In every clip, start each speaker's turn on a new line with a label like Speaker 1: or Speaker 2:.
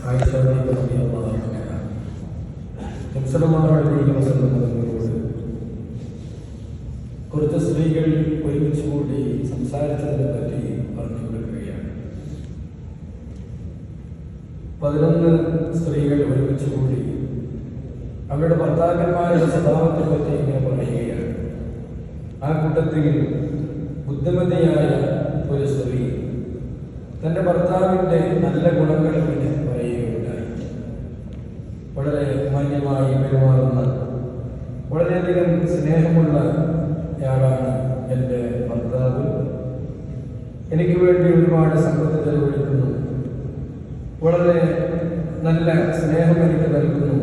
Speaker 1: ആയിഷ റളിയല്ലാഹു അൻഹ സല്ലല്ലാഹു അലൈഹി വസല്ലമയോട് കുറച്ച് സ്ത്രീകൾ ഒരുമിച്ച് കൂടി സംസാരിച്ചതിനെ പറ്റി പറഞ്ഞു കൊടുക്കുകയാണ്. 11 സ്ത്രീകൾ ഒരുമിച്ച് കൂടി അവരുടെ ഭർത്താക്കന്മാരുടെ സ്വഭാവത്തെ പറ്റി ഇങ്ങനെ പറയുകയാണ്. ആ കൂട്ടത്തിൽ ബുദ്ധിമതിയായ ഒരു സ്ത്രീ തൻ്റെ ഭർത്താവിൻ്റെ നല്ല ഗുണങ്ങൾ ഇങ്ങനെ പറയുകയുണ്ടായി. വളരെ മാന്യമായി പെരുമാറുന്ന, വളരെയധികം സ്നേഹമുള്ള ആളാണ് എൻ്റെ ഭർത്താവ്. എനിക്ക് വേണ്ടി ഒരുപാട് സമ്പത്ത് ചെലവഴിക്കുന്നു, വളരെ നല്ല സ്നേഹം എനിക്ക് നൽകുന്നു.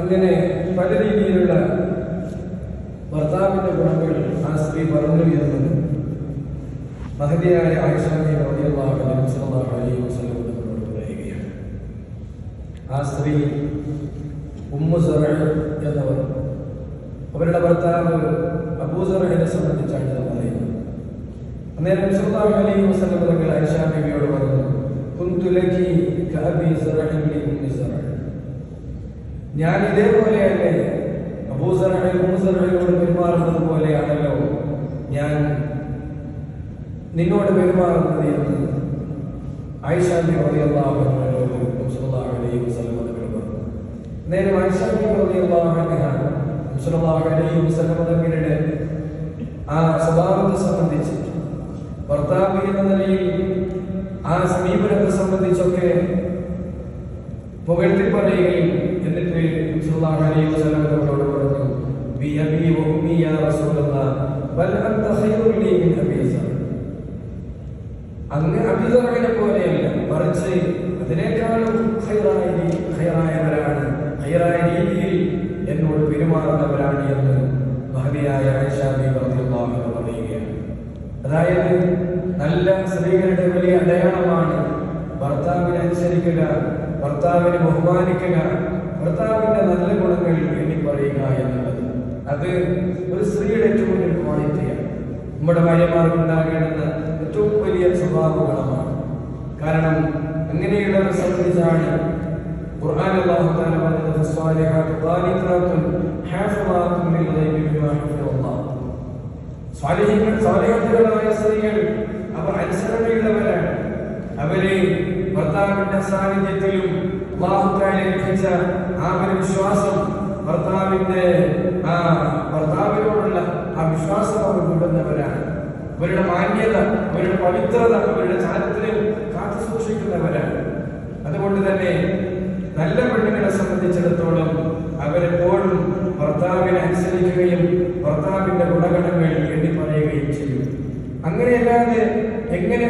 Speaker 1: അങ്ങനെ പല രീതിയിലുള്ള ഭർത്താവിൻ്റെ ഗുണങ്ങൾ ആ സ്ത്രീ പറഞ്ഞു എന്ന് മഹദിയായ ആയിഷ റളിയല്ലാഹു അലൈഹി വസല്ലം പറയുകയാണ്. ആ സ്ത്രീ ഉമ്മു സറഅ് എന്നവർ, അവരുടെ ഭർത്താവ് അബൂ സറഅിനെ സംബന്ധിച്ചാണ് ഇത് പറയുന്നത്. അന്നേരം സല്ലല്ലാഹു അലൈഹി വസല്ലം തങ്ങൾ ആയിഷ ബിവിയോട് പറഞ്ഞു, കുന്തു ലകി കഅബി സറഅ് ലി ഉമ്മി സറഅ്, ഞാൻ ഇതേപോലെയല്ലേ അബൂ സറഅ് ഉമ്മു സറഅയോട് പെരുമാറുന്നത് പോലെയാണല്ലോ ഞാൻ നിന്നോട് പെരുമാറുന്നത് എന്ന് ആയിഷ റളിയല്ലാഹു അൻഹയോട് സല്ലല്ലാഹു അലൈഹി വസല്ലം തങ്ങൾ പറഞ്ഞു. നേരെ ആയിഷ റളിയല്ലാഹു അൻഹ സല്ലല്ലാഹു അലൈഹി വസല്ലം തങ്ങളുടെ ആ സ്വഭാവത്തെ സംബന്ധിച്ച്, ഭർത്താവ് എന്ന നിലയിൽ ആ സമീപനത്തെ സംബന്ധിച്ചൊക്കെ പുകഴ്ത്തി പറയുകയും എന്നിട്ട് സല്ലല്ലാഹു അലൈഹി വസല്ലം തങ്ങളോട് പറഞ്ഞു, ബി അബി വ ഉമ്മി യാ റസൂലല്ലാഹ് ബൽ അൻത ഖൈറുൻ ലീ മിൻ അബീ സറഅ്, അങ്ങ് അബീ സറഅിനെ പോലെയല്ല, മറിച്ച് അതിനേക്കാളും ഖൈറായവരാണ്, ഖൈറായ രീതിയിൽ എന്നോട് പെരുമാറുന്നവരാണ് എന്ന് മഹദിയായ ആയിഷ റളിയല്ലാഹു അൻഹ പറയുകയാണ്. അതായത് നല്ല സ്ത്രീകളുടെ വലിയ അടയാളമാണ് ഭർത്താവിനെ അനുസരിക്കുക, ഭർത്താവിനെ ബഹുമാനിക്കുക, ഭർത്താവിന്റെ നല്ല ഗുണങ്ങൾ എണ്ണി പറയുക എന്നുള്ളത്. അത് ഒരു സ്ത്രീയുടെ ഏറ്റവും വലിയ ക്വാളിറ്റിയാണ്. നമ്മുടെ ഭാര്യമാർക്കുണ്ടാകേണ്ടുന്ന ഏറ്റവും വലിയ സ്വഭാവ ഗുണമാണ്. കാരണം അങ്ങനെയുള്ളവരെ സംബന്ധിച്ചാണ് ഖുർആൻ അല്ലാഹു തആല പറഞ്ഞത്, സ്വാലിഹാത്തു ഖാനിതാത്തുൻ ഹാഫിളാത്തുൻ ലിൽ ഗൈബി ബിമാ ഹഫിളല്ലാഹ്. സ്വാലിഹത്തുകളായ സ്ത്രീകൾ അവർ അനുസരണയുള്ളവരാണ്. അവര് ഭർത്താവിന്റെ സാന്നിധ്യത്തിലും അല്ലാഹു തആല ലഭിച്ച ആ ഒരു വിശ്വാസം, ഭർത്താവിനോടുള്ള ആ വിശ്വാസം അവർ വിടുന്നവരാണ്. അവരുടെ മാന്യത, അവരുടെ പവിത്രത, അവരുടെ ചാരിത്രം കാത്തു സൂക്ഷിക്കുന്നവരാണ്. അതുകൊണ്ട് തന്നെ നല്ല പെണ്ണുങ്ങളെ സംബന്ധിച്ചിടത്തോളം അവരെപ്പോഴും ഭർത്താവിനെ അനുസരിക്കുകയും ഭർത്താവിന്റെ ഗുണഗണങ്ങൾ എണ്ണി പറയുകയും ചെയ്യും. അങ്ങനെയല്ലാതെ എങ്ങനെ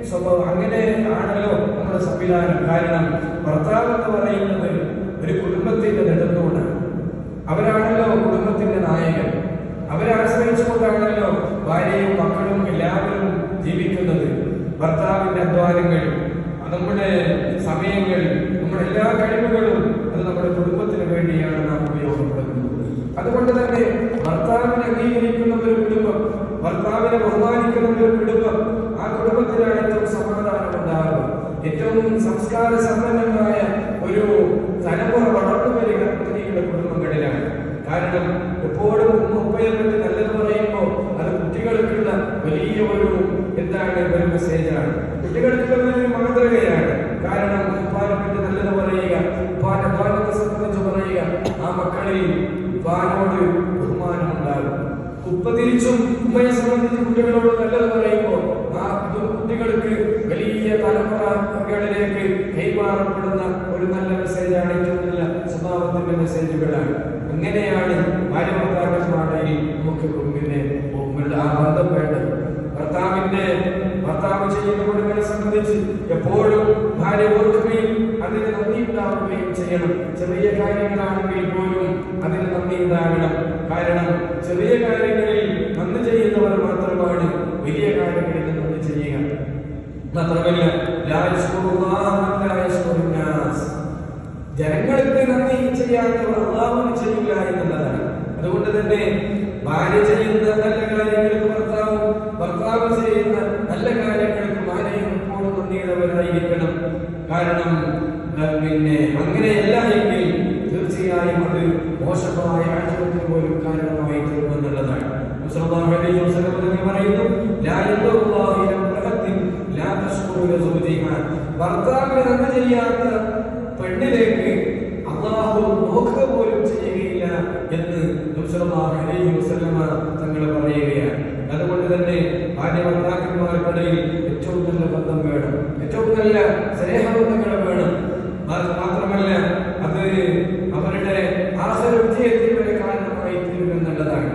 Speaker 1: സ്വഭാവം, അങ്ങനെ ആണല്ലോ നമ്മുടെ സംവിധാനം. കാരണം ഭർത്താവ് എന്ന് പറയുന്നത് ഒരു കുടുംബത്തിന്റെ നെടുന്തൂണാണ്. അവരാണല്ലോ കുടുംബത്തിന്റെ നായകൻ. അവരെ ആശ്രയിച്ചുകൊണ്ടാണല്ലോ ഭാര്യയും മക്കളും എല്ലാവരും ജീവിക്കുന്നത്. ഭർത്താവിന്റെ അധ്വാനങ്ങൾ, നമ്മുടെ സമയങ്ങൾ, നമ്മുടെ എല്ലാ കഴിവുകളും അത് നമ്മുടെ കുടുംബത്തിന് വേണ്ടിയാണ് നാം ഉപയോഗപ്പെടുത്തുന്നത്. അതുകൊണ്ട് തന്നെ ഭർത്താവിനെ അംഗീകരിക്കുന്ന ഒരു കുടുംബം, ഭർത്താവിനെ ബഹുമാനിക്കുന്ന ഒരു കുടുംബം, ആ കുടുംബത്തിലാണ് ഏറ്റവും സമാധാനം ഉണ്ടാകുക. ഏറ്റവും സംസ്കാര സമ്പന്നമായ ഒരു തലമുറ വളർന്നു വരിക സ്ത്രീകളുടെ കുടുംബങ്ങളിലാണ്. കാരണം എപ്പോഴും ഉപ്പയെ പറ്റി നല്ലത് പറയുമ്പോൾ അത് കുട്ടികൾക്കുള്ള വലിയ ഒരു ഒരു മെസ്സേജാണ്, കുട്ടികൾക്കുള്ള ഒരു മാതൃകയാണ്. കാരണം ഉപ്പാനെ പറ്റി നല്ലത് പറയുക, ഉപ്പാന്റെ ഭാഗത്തെ സംബന്ധിച്ച് പറയുക, ആ മക്കളിൽ ഉപ്പാനോട് ബഹുമാനം ഉണ്ടാകും. ഉപ്പ തിരിച്ചും ഉമ്മയെ സംബന്ധിച്ച് കുട്ടികളോട് നല്ലത് പറയുമ്പോൾ ആ കുട്ടികൾക്ക് വലിയ തലമുറകളിലേക്ക് കൈമാറപ്പെടുന്ന ഒരു നല്ല മെസ്സേജാണ്, ഏറ്റവും നല്ല സ്വഭാവത്തിന്റെ മെസ്സേജുകളാണ്. അങ്ങനെയാണ് ഭാര്യ ഭർത്താക്കന്മാരിൽ നമുക്ക് പിന്നെ ആ ബന്ധം വേണ്ടത്. ഭർത്താവ് ചെയ്യുന്ന ഗുണങ്ങളെ സംബന്ധിച്ച് എപ്പോഴും ഭാര്യ ഓർക്കുകയും അതിന് നന്ദി ഉണ്ടാവുകയും ചെയ്യണം. ചെറിയ കാര്യങ്ങളാണെങ്കിൽ പോലും അതിന് നന്ദി ഉണ്ടാകണം. കാരണം ചെറിയ കാര്യങ്ങളിൽ നന്ദി ചെയ്യുന്നവർ മാത്രമാണ് വലിയ കാര്യങ്ങളിൽ നന്ദി ചെയ്യുക. മാത്രമല്ല ജനങ്ങൾക്ക് നന്ദി ചെയ്യാത്തവർ അല്ലാഹുവിന് ചെയ്യില്ല എന്നുള്ളതാണ്. അതുകൊണ്ട് തന്നെ ഭാര്യ ചെയ്യുന്ന നല്ല കാര്യങ്ങൾക്ക് ഭർത്താവ് ചെയ്യുന്ന നല്ല കാര്യങ്ങൾക്ക് ഭാര്യയും എപ്പോഴും നന്ദിയുള്ളവരായിരിക്കണം. കാരണം അങ്ങനെയല്ല എങ്കിൽ തീർച്ചയായും അത് മോശമായ ആചരണത്തിന് പോലും കാരണമായി തീർന്നുള്ളതാണ്. പറയുന്നു, ഭർത്താവിന് നന്മ ചെയ്യാത്ത പെണ്ണിലേക്ക് അല്ലാഹു നോക്കുക പോലും ചെയ്യുകയില്ല എന്ന് തങ്ങൾ പറയുകയാണ്. അതുകൊണ്ട് തന്നെ ഭാര്യ ഭർത്താക്കന്മാർക്കിടയിൽ ഏറ്റവും നല്ല ബന്ധം വേണം, ഏറ്റവും നല്ല സ്നേഹബന്ധങ്ങൾ വേണം. മാത്രമല്ല അത് അവരുടെ ആഹ്റവിജയത്തിന് വരെ കാരണമായി തീരുമെന്നുള്ളതാണ്.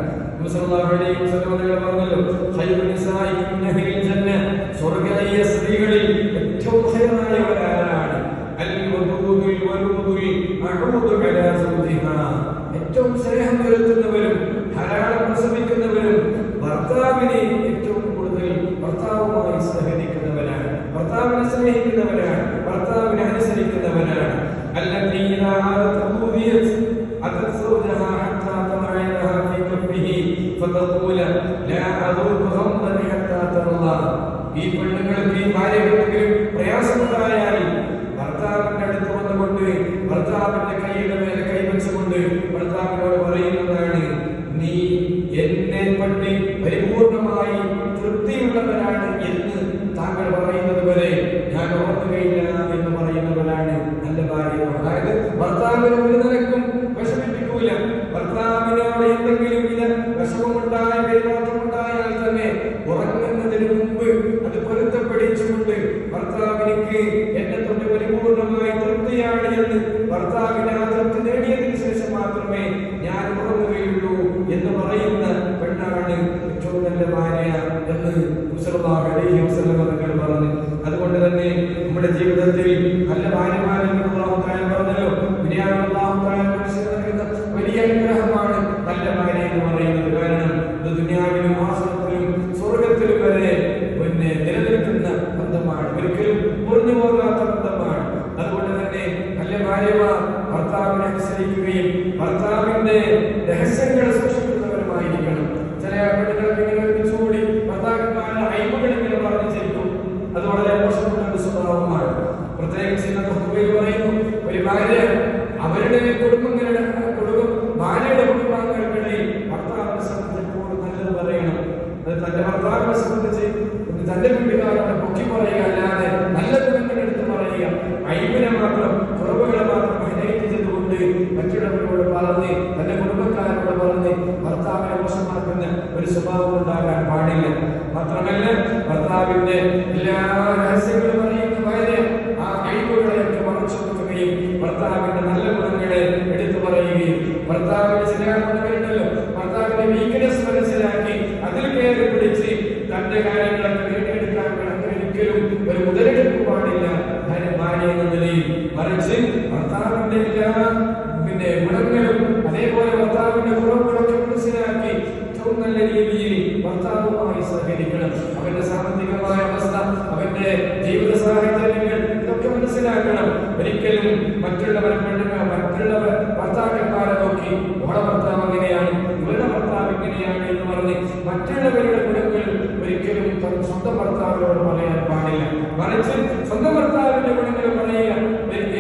Speaker 1: സ്വർഗീയ സ്ത്രീകളിൽ ഏറ്റവും ഹൈറായവരാണ് ഏറ്റവും സ്നേഹം പുലർത്തുന്നവരും ധാരാളം പ്രസവിക്കുന്നവരും ഭർത്താവിനെ ഏറ്റവും കൂടുതൽ ഭർത്താവുമായി സഹകരിക്കുന്നവരാണ്, ഭർത്താവിനെ സ്നേഹിക്കുന്നവരാണ്, ഭർത്താവിനെ അനുസരിക്കുന്നവരാണ്. ഈ പെണ്ണുങ്ങൾക്ക് ഈ ഭാര്യകൾക്ക് പ്രയാസമുണ്ടായാൽ ഭർത്താവിന്റെ അടുത്ത് വന്നുകൊണ്ട് ഭർത്താവിന്റെ കൈയുടെ മേലെ കൈവച്ചുകൊണ്ട് ഭർത്താവിനോട് പറയുന്നതാണ്, നീ എന്നെ പറ്റി പരിപൂർണമായി തൃപ്തിയുള്ളവരാണ് എന്ന് താങ്കൾ പറയുന്നത് വരെ ഞാൻ ഓർക്കുകയില്ല എന്ന് പറയുന്നവരാണ് നല്ല ഭാര്യ. അതായത് ഭർത്താവിന് ഒരു നിലക്കും വിഷമിപ്പിക്കൂല. ഭർത്താവിനോട് എന്തെങ്കിലും വിഷമമുണ്ടായ പെരുമാറ്റമുണ്ടായാൽ തന്നെ ഉറങ്ങുന്നതിന് മുമ്പ് അത് പൊരുത്തപ്പെടിച്ചുകൊണ്ട് ഭർത്താവിനിക്ക് എന്നെ തൊട്ട് പരിപൂർണമായി തൃപ്തിയാണ് എന്ന് ഭർത്താവിനെ ആ തൃപ്തി നേടിയതിനു ശേഷം മാത്രമേ ഞാൻ ഉറങ്ങുകയുള്ളൂ എന്ന് പറയുന്ന പെണ്ണാണ് ഏറ്റവും നല്ല ഭാര്യ എന്ന് സല്ലല്ലാഹു അലൈഹി വസല്ലം തങ്ങൾ പറഞ്ഞു. അതുകൊണ്ട് തന്നെ നമ്മുടെ ജീവിതത്തിൽ നല്ല ഭാര്യമാരെന്ന് അല്ലാഹു തആല പറഞ്ഞല്ലോ, അല്ലാഹു തആല നൽകുന്ന വലിയ അനുഗ്രഹമാണ് നല്ല ഭാര്യ എന്ന് പറയുന്നത്. കാരണം ഇത് ദുനിയാവിലും ആഖിറത്തിലും സ്വർഗ്ഗത്തിലും വരെ നിലനിൽക്കുന്ന ബന്ധമാണ്, ഒരിക്കലും മുറിഞ്ഞു പോകാത്ത ബന്ധമാണ്. അതുകൊണ്ട് തന്നെ നല്ല ഭാര്യമാർ ഭർത്താവിനെ അനുസരിക്കുകയും ഭർത്താവിന്റെ രഹസ്യങ്ങൾ സൂക്ഷിക്കുന്നവരുമായിരിക്കണം. ചില പെണ്ണുങ്ങൾക്ക് ഇങ്ങനെ ഒരുമിച്ചുകൂടി ഭർത്താക്കന്മാരുടെ അയവുകൾ ഇങ്ങനെ പറഞ്ഞിരിക്കും, അത് വളരെ മോശപ്പെട്ട ഒരു സ്വഭാവമാണ്. പ്രത്യേകിച്ച് പറയുന്നു, ഒരു ഭാര്യ അവരുടെ കുടുംബങ്ങളുടെ ഭാര്യയുടെ കുടുംബാംഗങ്ങൾക്കിടയിൽ ഭർത്താവിനെ സംബന്ധിച്ച് എപ്പോഴും നല്ലത് പറയണം. അത് തന്റെ ഭർത്താവിനെ സംബന്ധിച്ച് തന്റെ വീട്ടുകാരോട് പൊക്കി പറയുക അല്ലാതെ നല്ല ഗുണങ്ങൾ എടുത്ത് പറയുക, അയ്യവിനെ മാത്രം കുറവുകളെ മാത്രം ഹൈലൈറ്റ് ചെയ്തുകൊണ്ട് മറ്റുള്ളവരോട് പറഞ്ഞ് തന്റെ കുടുംബക്കാരോട് പറഞ്ഞ് ഭർത്താവിനെ മോശമാക്കുന്ന ഒരു സ്വഭാവം ഉണ്ടാകാൻ പാടില്ല. മാത്രമല്ല ഭർത്താവിന്റെ എല്ലാ രഹസ്യങ്ങളും അറിയുന്ന ഭാര്യ ആ കഴിവുകളെയൊക്കെ മറച്ചു വെക്കുകയും ഭർത്താവിന്റെ നല്ല ഗുണങ്ങളെ എടുത്തു പറയുകയും ഭർത്താവിന്റെ ചില ഗുണങ്ങളുണ്ടല്ലോ ഭർത്താവിന്റെ വീക്ക്നെസ് മനസ്സിലാക്കി അതിൽ കയറി പിടിച്ച് തന്റെ കാര്യങ്ങളൊക്കെ നേടിയെടുക്കാൻ ഒരിക്കലും ഒരു മുതലെടുപ്പ് പാടില്ല ഭാര്യ എന്ന നിലയിൽ. മറിച്ച് ഭർത്താവിന്റെ എല്ലാ ഗുണങ്ങളും അതേപോലെ ഭർത്താവിന്റെ കുറവുകളൊക്കെ മനസ്സിലാക്കി ഏറ്റവും നല്ല രീതിയിൽ ഭർത്താവുമായി സഹകരിക്കണം. അവന്റെ സാമ്പത്തികമായ അവസ്ഥ, അവന്റെ ജീവിത സാഹചര്യങ്ങൾ ഇതൊക്കെ മനസ്സിലാക്കണം. ഒരിക്കലും മറ്റുള്ളവരെ ഭർത്താക്കന്മാരെ നോക്കി ഓളെ ഭർത്താവ് അങ്ങനെയാണ്, ഇവരുടെ ഭർത്താവ് ഇങ്ങനെയാണ് എന്ന് പറഞ്ഞ് മറ്റുള്ളവരുടെ ഗുണങ്ങൾ ഒരിക്കലും സ്വന്തം ഭർത്താവിനോട് പറയാൻ പാടില്ല. മറിച്ച് സ്വന്തം ഭർത്താവിന്റെ ഗുണങ്ങൾ പറയുക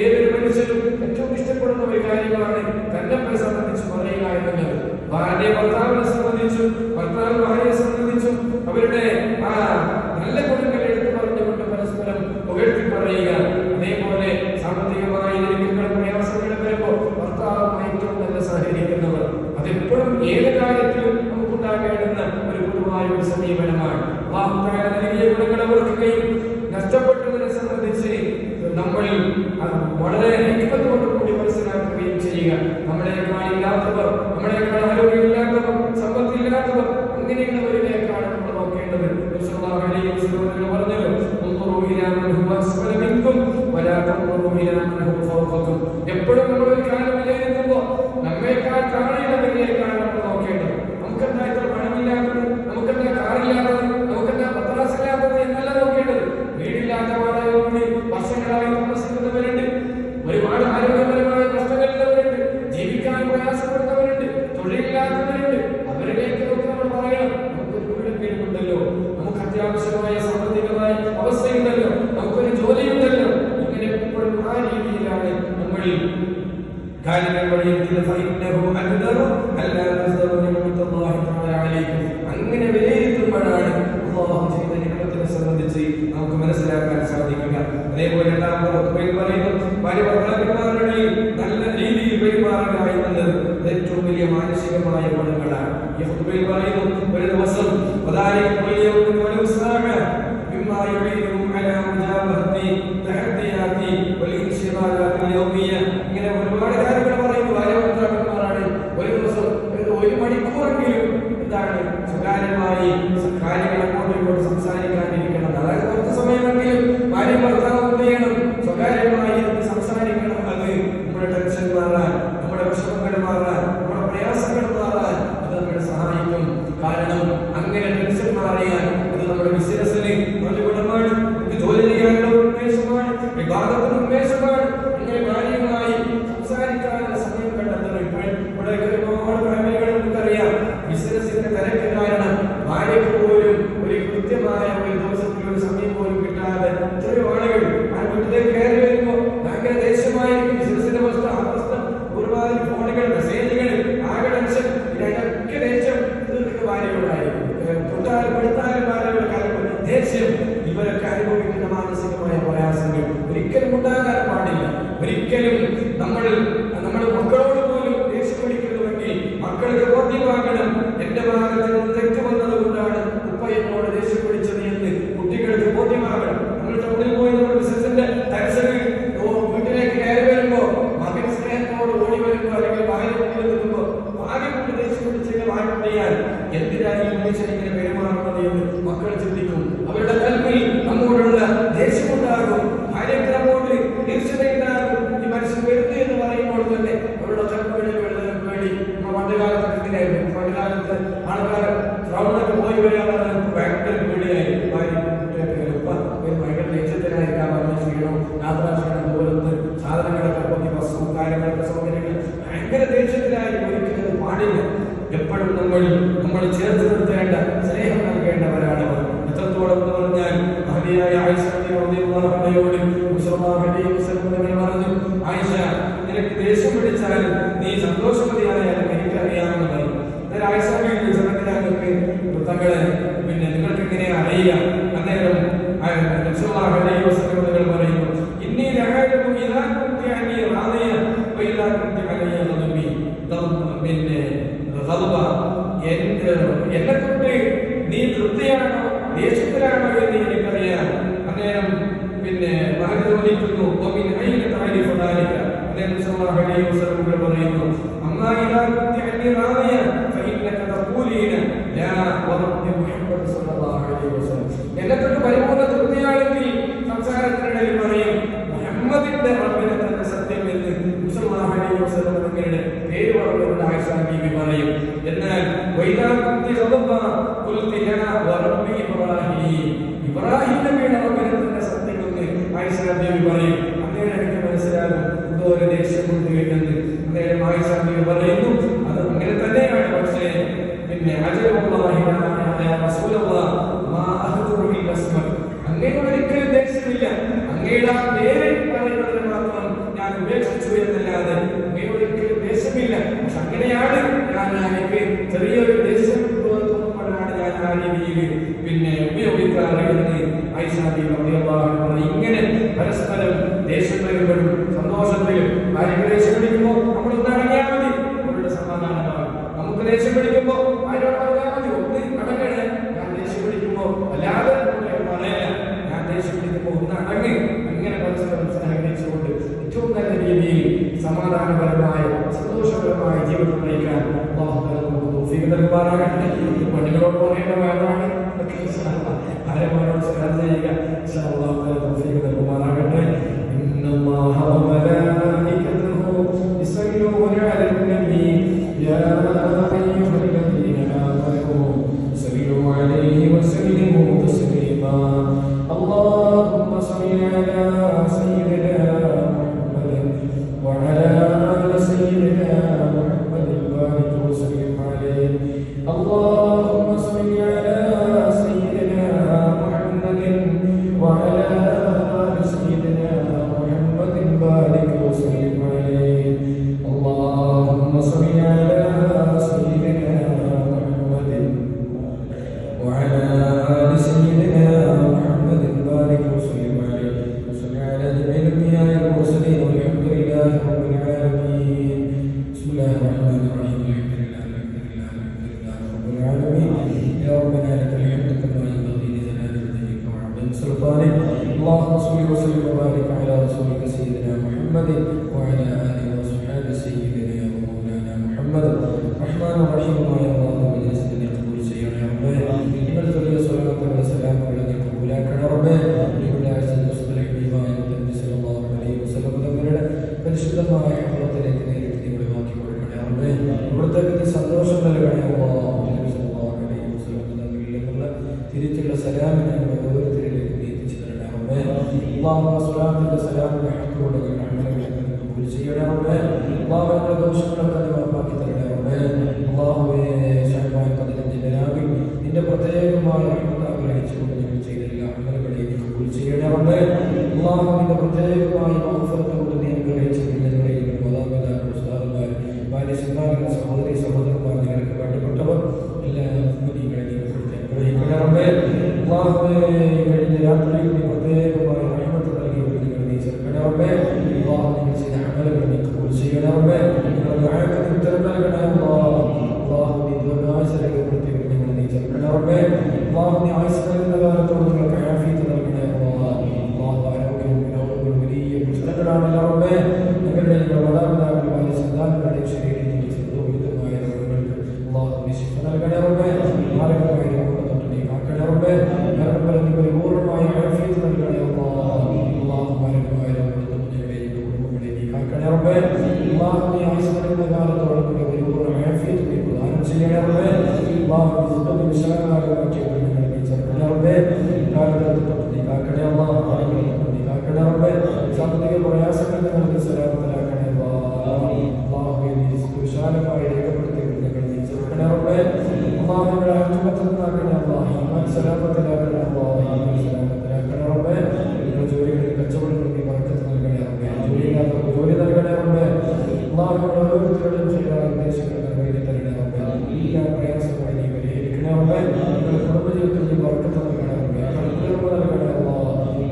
Speaker 1: ഏതൊരു മനുഷ്യനും ഏറ്റവും ഇഷ്ടപ്പെടുന്ന ഒരു കാര്യമാണ് തന്നെ സംബന്ധിച്ച് പറയുക എന്നുള്ളത്. ഭാര്യ ഭർത്താവിനെ സംബന്ധിച്ചും ഭർത്താവ് ഭാര്യയെ സംബന്ധിച്ചും അവരുടെ ആ നല്ല ഗുണങ്ങൾ എടുത്തു പറഞ്ഞുകൊണ്ട് പരസ്പരം പുകഴ്ത്തി പറയുക. അതേപോലെ സാമ്പത്തികമായി പ്രയാസങ്ങൾ വരുമ്പോൾ ഭർത്താവുമായി ഏറ്റവും നല്ല സഹകരിക്കുന്നവർ അതെപ്പോഴും ഏത് കാര്യത്തിലും നമുക്കുണ്ടാകേണ്ടുന്ന ഒരു പൊതുവായ ഒരു സമീപനമാണ്. നൽകിയ ഗുണങ്ങൾ ഓർക്കുകയും നഷ്ടപ്പെട്ടതിനെ സംബന്ധിച്ച് നമ്മൾ വളരെ ഹിക്മത്തോടുകൂടി മനസ്സിലാക്കുകയും ചെയ്യുക. നമ്മളെക്കാൾ ഇല്ലാത്തവർ, നമ്മളെക്കാൾ ആരോഗ്യമില്ലാത്തവർ, സമ്പത്തില്ലാത്തവർ അങ്ങനെയുള്ളവരിലേക്കാണ് നമ്മൾ നോക്കേണ്ടത്. എപ്പോഴും നമ്മൾ ഒരു കാര്യം വിലയിരുത്തുമ്പോൾ നമ്മേക്കാൾ താഴെയുള്ളവരിലേക്കാണ് നമ്മൾ നോക്കേണ്ടത്. നമുക്കെന്താ ഇത്ര പണമില്ലാത്തത്, നമുക്കെന്താ കാറില്ലാത്തത്, നമുക്കെന്താ പത്രാസില്ലാത്തത് എന്നല്ല നോക്കേണ്ടത്. വീടില്ലാത്ത വാടകയോട് വർഷങ്ങളായി താമസിക്കുന്നവരുണ്ട്, ഒരുപാട് ആരോഗ്യപരമായ പ്രശ്നങ്ങളുള്ളവരുണ്ട്, ജീവിക്കാൻ പ്രയാസപ്പെടുന്നവരുണ്ട്, തൊഴിലില്ലാത്തവരുണ്ട്. അവരിലേക്ക് നോക്കി നമ്മൾ പറയണം, നമുക്കൊരു വീടെങ്കിലും ഉണ്ടല്ലോ, നമുക്ക് അത്യാവശ്യമായ സാമ്പത്തികമായ അവസ്ഥയുണ്ടല്ലോ, നമുക്കൊരു ജോലിയുണ്ടല്ലോ. ഇങ്ങനെ അങ്ങനെ വിലയിരുത്തുമ്പോഴാണ് അല്ലാഹു ചെയ്ത നിഅമത്തിനെ സംബന്ധിച്ച് നമുക്ക് മനസ്സിലാക്കാൻ സാധിക്കുക. അതേപോലെ നല്ല രീതിയിൽ പെരുമാറുക എന്നത് ഏറ്റവും വലിയ മാനസികമായ ഗുണങ്ങളാണ്. ഈ ഖുതുബയിൽ പറയുന്നു, ഒരു ദിവസം ഇങ്ങനെ ഒരുപാട് കാര്യങ്ങൾ പറയുന്നു. ഭാര്യഭർത്താക്കന്മാരാണ് ഒരു ദിവസം 1 മണിക്കൂറെങ്കിലും എന്താണ് സ്വകാര്യമായി കാര്യങ്ങൾ അങ്ങോട്ടും ഇങ്ങോട്ടും സംസാരിക്കാനിരിക്കണം. അതായത് കുറച്ച് സമയമെങ്കിലും ഭാര്യ ഭർത്താവ് എന്ത് ചെയ്യണം? സ്വകാര്യമായി സംസാരിക്കണം. അത് നമ്മുടെ ടെൻഷൻ മാറാൻ, നമ്മുടെ വിഷമങ്ങൾ മാറാൻ, നമ്മുടെ പ്രയാസങ്ങൾ മാറാൻ അത് നമ്മളെ സഹായിക്കും. കാരണം അങ്ങനെ ടെൻഷൻ മാറിയാൽ അത് നമ്മുടെ ബിസിനസ്സിന് നല്ല ഗുണമാണ്, ജോലി ചെയ്യാനുള്ള ഉന്മേഷമാണ്, വിവാദത്തിന് ഉന്മേഷമാണ്. ഇങ്ങനെ ഭാര്യയുമായി സംസാരിക്കാനുള്ള സമയം കണ്ടെത്തണം. ഇവിടെ ഒരുപാട് ഫാമിലികൾ നമുക്കറിയാം, ബിസിനസിന്റെ തിരക്ക് കാരണം ഭാര്യയ്ക്ക് പോലും ഒരു കൃത്യമായ ഒരു ദിവസത്തിൽ ഒരു സമയം പോലും കിട്ടാതെ എത്രയോ ആളുകൾ ആ വീട്ടിലേക്ക് കയറി വരുമ്പോൾ ഭയങ്കര ദേഷ്യമായിരിക്കും. ബിസിനസിന്റെ പ്രശ്നം, ഒരുപാട് ഫോണുകൾ, മെസ്സേജുകൾ, ആകെ ടെൻഷൻ, ഇതിനൊക്കെ ദേഷ്യം തീർക്കുന്ന ഭാര്യയോടായിരിക്കും. തൊട്ടാലും പെടുത്താനും ഭാര്യയുടെ കാര്യം ദേഷ്യം. ഇവരൊക്കെ അനുഭവിക്കുന്ന മാനസികമായ പ്രയാസങ്ങൾ ഒരിക്കലും ഉണ്ടാകാൻ പാടില്ല. ഒരിക്കലും നമ്മൾ മക്കളോട് പോലും ദേഷ്യം പിടിക്കുന്നുവെങ്കിൽ മക്കൾക്ക് ബോധ്യമാകണം, എന്റെ ഭാഗത്ത് നിന്ന് തെറ്റ് വന്നത് കൊണ്ടാണ് ഉപ്പ എന്നോട് ദേഷ്യം പിടിച്ചത് എന്ന് കുട്ടികൾക്ക് ബോധ്യമാകണം. നമ്മൾ ടൗണിൽ പോയി നമ്മുടെ ബിസിനസിന്റെ തരസകൾ വീട്ടിലേക്ക് കയറി വരുമ്പോ മകൻ സ്നേഹത്തോട് ഓടി വരുമ്പോ അല്ലെങ്കിൽ ഭാര്യ മുന്നിൽ നിൽക്കുമ്പോ ഭാര്യ കൊണ്ട് ദേഷ്യം പിടിച്ചെങ്കിൽ വാങ്ങിയാൽ എന്തിനാണ് ഈ മനുഷ്യൻ ഇങ്ങനെ പെരുമാറുന്നത് എന്ന് മക്കൾ ചിന്തിക്കും. അവരുടെ കൽപ്പിൽ നമ്മോടുള്ള ദേഷ്യമുണ്ടാകും, ഭാര്യയ്ക്ക് നമ്മോട് ഈർഷ്യതയുണ്ടാകും. ഈ മനുഷ്യൻ വരുന്നു എന്ന് പറയുമ്പോൾ തന്നെ അവരുടെ കൽപ്പുകളിൽ വെള്ളം പേടി. പണ്ടുകാലത്ത് എങ്ങനെയായിരുന്നു? പണ്ടുകാലത്ത് ആൾക്കാർ ടൗണിലൊക്കെ പോയി വരാതെ ഭയങ്കര പേടിയായിരുന്നു. ഭാര്യ ഭയങ്കര ദേഷ്യത്തിനായിരിക്കാം, ക്ഷീണോ യാത്രാക്ഷീണം ദൂരത്ത് സാധനങ്ങളൊക്കെ പൊക്കി ബസ്സും കാര്യങ്ങളൊക്കെ സൗകര്യങ്ങൾ ഭയങ്കര ദേഷ്യത്തിനായിരിക്കും. ഒരിക്കലും പാടില്ല. എപ്പോഴും നമ്മൾ ചേർത്ത് നിർത്തേണ്ട, സ്നേഹം നൽകേണ്ടവരാണ് അവർ. എത്രത്തോളം എന്ന് പറഞ്ഞാൽ മഹദിയായ ആയിഷ റളിയല്ലാഹു അൻഹയോട് മുസല്ലല്ലാഹു അലൈഹി വസല്ലം പറഞ്ഞു, ആയിഷ, നിനക്ക് ദേഷ്യം പിടിച്ചാലും നീ സന്തോഷവതിയായാലും എനിക്കറിയാമെന്ന് പറഞ്ഞു. അന്നേരം ആയിഷ ജനങ്ങൾക്ക് തങ്ങളെ നിങ്ങൾക്ക് ഇങ്ങനെ അറിയാം. അന്നേരം മുസല്ലല്ലാഹു അലൈഹി വസല്ലം തങ്ങൾ പറയുന്നു, ഇന്നി ലഅലമു ഇദാ കുന്തി അനി റാദിയ വ ഇദാ കുന്തി അലയ്യ ഖദബി. എന്നെ തൊട്ട് നീ തൃപ്തിയാണോ ദേഷ്യത്തിലാണോ എന്ന് എനിക്കറിയാം. അന്നേരം മഹദി തോന്നിക്കുന്നു, പറയുന്നു, എന്നെ തൊട്ട് പരിപൂർണ്ണ തൃപ്തിയാണെങ്കിൽ സംസാരത്തിനിടയിൽ പറയും മുഹമ്മദിന്റെ റബ്ബിനെ തന്നെ സത്യം എന്ന് സല്ലല്ലാഹു അലൈഹി വസല്ലം തങ്ങളുടെ പേര് പറഞ്ഞുകൊണ്ട് ആയിഷ ബീവി പറയും. എന്നാൽ ഇബ്രാഹിം നബിയുടെ റബ്ബിനെ തന്നെ സത്യം എന്ന് ആയിഷ ബീവി പറയും. അന്നേരം എനിക്ക് മനസ്സിലാകും എന്തോ ഒരു ദേഷ്യം കൊണ്ടുവരുന്നത്. അന്നേരം ആയിഷ ബീവി പറയുന്നു, അത് അങ്ങനെ തന്നെയാണ്. പക്ഷേ അങ്ങയുടെ ഒരിക്കലും ദേഷ്യമില്ല, അങ്ങയുടെ ആ പേര് പറയുന്നതിന് മാത്രം ഞാൻ ഉപേക്ഷിച്ചു എന്നല്ലാതെ അങ്ങയുടെ ഒരിക്കലും ദേഷ്യമില്ല. പക്ഷെ അങ്ങനെയാണ് എനിക്ക് ചെറിയൊരു ദേഷ്യം തോന്നുമ്പോഴാണ് ഞാൻ ആ രീതിയിൽ ഉപയോഗിക്കാറ് എന്ന് ആയിഷ ബീവി റളിയല്ലാഹു അൻഹ. ഇങ്ങനെ പരസ്പരം ദേഷ്യം വരുമ്പോഴും സന്തോഷത്തിലും ഭാര്യയ്ക്ക് ദേഷ്യം പിടിക്കുമ്പോൾ നമ്മളൊന്ന് അടങ്ങിയാൽ മതി, അവരുടെ സമാധാനമാണ്. നമുക്ക് ദേഷ്യം പിടിക്കുമ്പോൾ ആരോട് പറഞ്ഞാൽ മതി, ഒന്ന് അടങ്ങണേ. ഞാൻ ദേഷ്യം പിടിക്കുമ്പോൾ അല്ലാതെ പറയല, ഞാൻ ദേഷ്യം പിടിക്കുമ്പോൾ ഒന്ന് അടങ്ങി. അങ്ങനെ പരസ്പരം സഹകരിച്ചുകൊണ്ട് ഏറ്റവും നല്ല രീതിയിൽ സമാധാനപരമായ സന്തോഷപരമായ ജീവിതം നയിക്കാൻ പണികളോട് പറയേണ്ടവരാണ്. ഭാര്യമാരോട് സ്നേഹം ചെയ്യുക. നൽകുമാറാകട്ടെ. اللهم صل على سيدنا محمد وعلى آل سيدنا محمد وبارك وسلم عليه. اللهم صل على سيدنا محمد وعلى آل سيدنا محمد وبارك وسلم عليه. جميع الأنبياء والمرسلين والحمد لله رب العالمين. بسم الله الرحمن الرحيم. الحمد لله رب العالمين. يا ربنا لك الحمد كما ينبغي لجلال وجهك وعظيم سلطانك. اللهم صل وسلم وبارك على رسولك سيدنا محمد وعلى آله وصحبه سيدنا ومولانا محمد. الرحمن الرحيم. يا الله مجلسنا يقبل سيدنا ربه بمثل صلاة وسلام على قبولك ربه بكل عز وجل بما النبي صلى الله عليه وسلم തങ്ങളുടെ പരിശുദ്ധമായ ഹദ്റത്തിലേക്ക് നേരിട്ട് ഒഴിവാക്കി കൊടുക്കണേ റബ്ബേ. ഇവിടുത്തെ സന്തോഷം നൽകണേ അല്ലാഹ്. നബി സല്ലല്ലാഹു അലൈഹി വസല്ലം തങ്ങളിലുള്ള തിരിച്ചുള്ള സലാമിനെ ഓരോരുത്തരിലേക്ക് എത്തിച്ചു തരണേ റബ്ബേ. അല്ലാഹു സ്വലാത്തിന്റെ സലാമിനെ ഹഖോടെ അമലുകളെ കബൂൽ ചെയ്യണേ റബ്ബേ. അല്ലാഹുവിന്റെ ദോഷങ്ങളൊക്കെ മാപ്പാക്കി തരണേ റബ്ബേ. അല്ലാഹുവേ ശഅബാൻ ഖദറിന്റെ ജനാബിൽ നിന്റെ പ്രത്യേകമായ റഹ്മത്ത് ആഗ്രഹിച്ചുകൊണ്ട് ഞങ്ങൾ ചെയ്ത എല്ലാ അമലുകളെയും കബൂൽ ചെയ്യണേ റബ്ബേ. അല്ലാഹുവിന്റെ പ്രത്യേകമായ മഗ്ഫിറത്ത് നീ അനുഗ്രഹിച്ചു ഞങ്ങളെയും മാതാപിതാക്കൾ ഉസ്താദുമാർ ഭാര്യ സന്താനങ്ങൾ സഹോദരി സഹോദരന്മാർ നിങ്ങൾക്ക് വേണ്ടപ്പെട്ടവർ എല്ലാ മുഅ്മിനീങ്ങളെയും അനുഗ്രഹിക്കണേ റബ്ബേ. അല്ലാഹുവേ കഴിഞ്ഞ രാത്രിയിൽ നീ പ്രത്യേകമായ റഹ്മത്ത് നൽകിയിട്ട് നിങ്ങൾ നീ ചേർക്കണേ റബ്ബേ. അല്ലാഹു നിങ്ങൾ ചെയ്ത അമലുകൾ നീ കബൂൽ ചെയ്യണേ റബ്ബേ. നിങ്ങളുടെ ദുആക്ക് ഉത്തരം നൽകണേ അല്ലാഹ്. അല്ലാഹു നീ ദീർഘായുസ്സ് രേഖപ്പെടുത്തി നിങ്ങൾ നീ ചേർക്കണേ റബ്ബേ. അല്ലാഹു നീ ആയുസ്സ് നൽകുന്ന കാലത്തോട് നിങ്ങൾക്ക് ആഫിയത്ത് നൽകണേ അല്ലാഹ്. അല്ലാഹു ആരോഗ്യവും വിനോദവും വലിയ പുസ്തകങ്ങളാണല്ലോ റബ്ബേ. ഞങ്ങളുടെ മാതാപിതാക്കൾ ഭാര്യ സന്താനങ്ങളുടെയും ശരീരത്തിൽ ചെറുതുമായ രോഗങ്ങൾക്ക് അല്ലാഹു നീ ശിഫ നൽകണേ റബ്ബേ. മാരകമായ രോഗങ്ങൾ തൊട്ട് നീ കാക്കണേ റബ്ബേ. മരണഫലം പരിപൂർണ്ണമായ ആഫിയത്ത് നൽകണേ അല്ലാഹ്. അല്ലാഹു മാരകമായ രോഗങ്ങൾ തൊട്ട് ഞങ്ങളെയും കുടുംബങ്ങളെ നീ കാക്കണേ റബ്ബേ. അല്ലാഹു നീ ആയുസ്സ് നൽകുന്ന കാലത്തോട് പരിപൂർണ്ണ ആഫിയത്ത് നീ പ്രദാനം ചെയ്യണേ റബ്ബേ. അല്ലാഹു നീ സുഖം വിശാലമാക്കി ഞങ്ങളെ നീ ചേർക്കണേ റബ്ബേ. കാലഘട്ടത്തിൽ തൊട്ട് നീ കാക്കണേ അല്ലാഹ്. കാലഘട്ടത്തിൽ നീ കാക്കണേ റബ്ബേ. സാമ്പത്തിക പ്രയാസങ്ങൾ ഞങ്ങൾക്ക് സലാമത്തിലാക്കണേ അല്ലാഹ്. അല്ലാഹു നീ വിശാലമായി രേഖപ്പെടുത്തി ഞങ്ങൾ നീ ചേർക്കണേ റബ്ബേ. അല്ലാഹു ഞങ്ങളെ ആത്മഹത്യനാക്കണേ അല്ലാഹ്. ഈമാൻ സലാമത്തിലാക്കണേ അല്ലാഹ്. ഈമാൻ സലാമത്തിലാക്കണേ റബ്ബേ. ഞങ്ങളുടെ ജോലികളിൽ കച്ചവടങ്ങളിൽ നീ ബർക്കത്ത് നൽകണേ റബ്ബേ. ജോലിയില്ലാത്തവർക്ക് ജോലി നൽകണേ റബ്ബേ. അല്ലാഹു ഞങ്ങളുടെ ഓരോരുത്തരുടെയും ചെയ്ത ഉദ്ദേശങ്ങൾ നിറവേറ്റി തരണേ റബ്ബേ. എല്ലാ പ്രയാസങ്ങളും നീ പരിഹരിക്കണേ റബ്ബേ. ഞങ്ങളുടെ കുടുംബജീവിതത്തിൽ നീ ബർക്കത്ത് നൽകണേ റബ്ബേ. കുടുംബം നൽകണേ അല്ലാഹ്.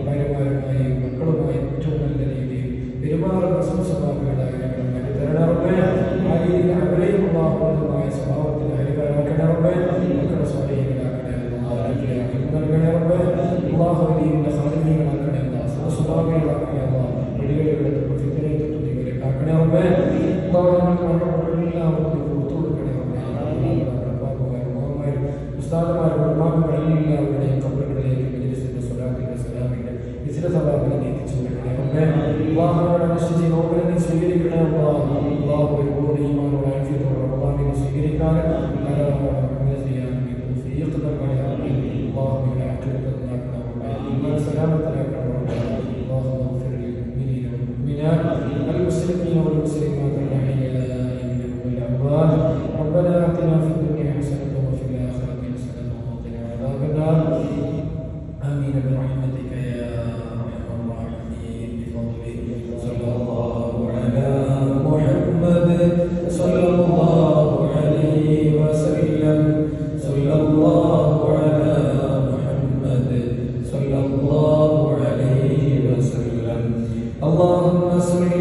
Speaker 1: ഭാര്യമാരുമായി മക്കളുമായി ഏറ്റവും നല്ല രീതിയിൽ പെരുമാറുന്ന സംസ്കാരങ്ങളായി ഞങ്ങൾ നൽകി തരണേ റബ്ബേ. ആ രീതിയിൽ അവരെയും അല്ലാഹുവിന്റെ സ്വഭാവത്തിന് ഹരിതരാക്കണേ റബ്ബേ. മക്കളുടെ സ്വാധീനങ്ങളാക്കണേ അല്ലാഹ്. നൽകണേ റബ്ബേ. അല്ലാഹു ദീനിന്റെ സ്വാധീനങ്ങളാക്കണേ അല്ലാഹ്. സ്വഭാവങ്ങളാക്കണേ അല്ലാഹ്. വെടികളുടെ ഫിത്നയെ തൊട്ട് നീ ഇവരെ കാക്കണേ റബ്ബേ. അല്ലാഹു ഞങ്ങൾക്ക് മരണപ്പെട്ടവരെല്ലാവർക്കും പുറത്തു കൊടുക്കണേ റബ്ബേ. ഉസ്താദുമാരും എല്ലാവരുടെയും കബറുകളിലേക്ക് മജ്‌ലിസിന്റെ സ്വലാത്തിന്റെ സലാമിന്റെ ഇസ്ര സലാമിനെ എത്തിച്ചു കൊടുക്കണേ റബ്ബേ. അല്ലാഹുവോട് അനുസരിച്ച് നോക്കിനെ നീ സ്വീകരിക്കണേ അല്ലാഹ്. അല്ലാഹുവേ പൂർണ്ണ ഈമാനോടെ ആഫിയത്തോടെ റമദാനിനെ സ്വീകരിക്കാൻ അമൽ ചെയ്യാൻ തൗഫീഖ് നൽകണേ റബ്ബേ. അല്ലാഹുവേ ആഖിറത്ത് നന്നാക്കണേ റബ്ബേ. ഈമാൻ സലാമത്തിലാക്കണേ റബ്ബേ. അല്ലാഹു ഗ്ഫിർ ലിൽ മുഅ്മിനീന വൽ മുഅ്മിനാത്ത് വൽ മുസ്ലിമീന വൽ മുസ്ലിമാത്ത് വൽ അഹ്യാഇ മിൻഹും വൽ അംവാത്. ربنا آتنا في الدنيا حسنة وفي الآخرة حسنة وقنا عذاب النار. آمين برحمتك يا أرحم الراحمين. بفضلك صلى الله على محمد صلى الله عليه وسلم. صلى الله على محمد صلى الله عليه وسلم. اللهم صل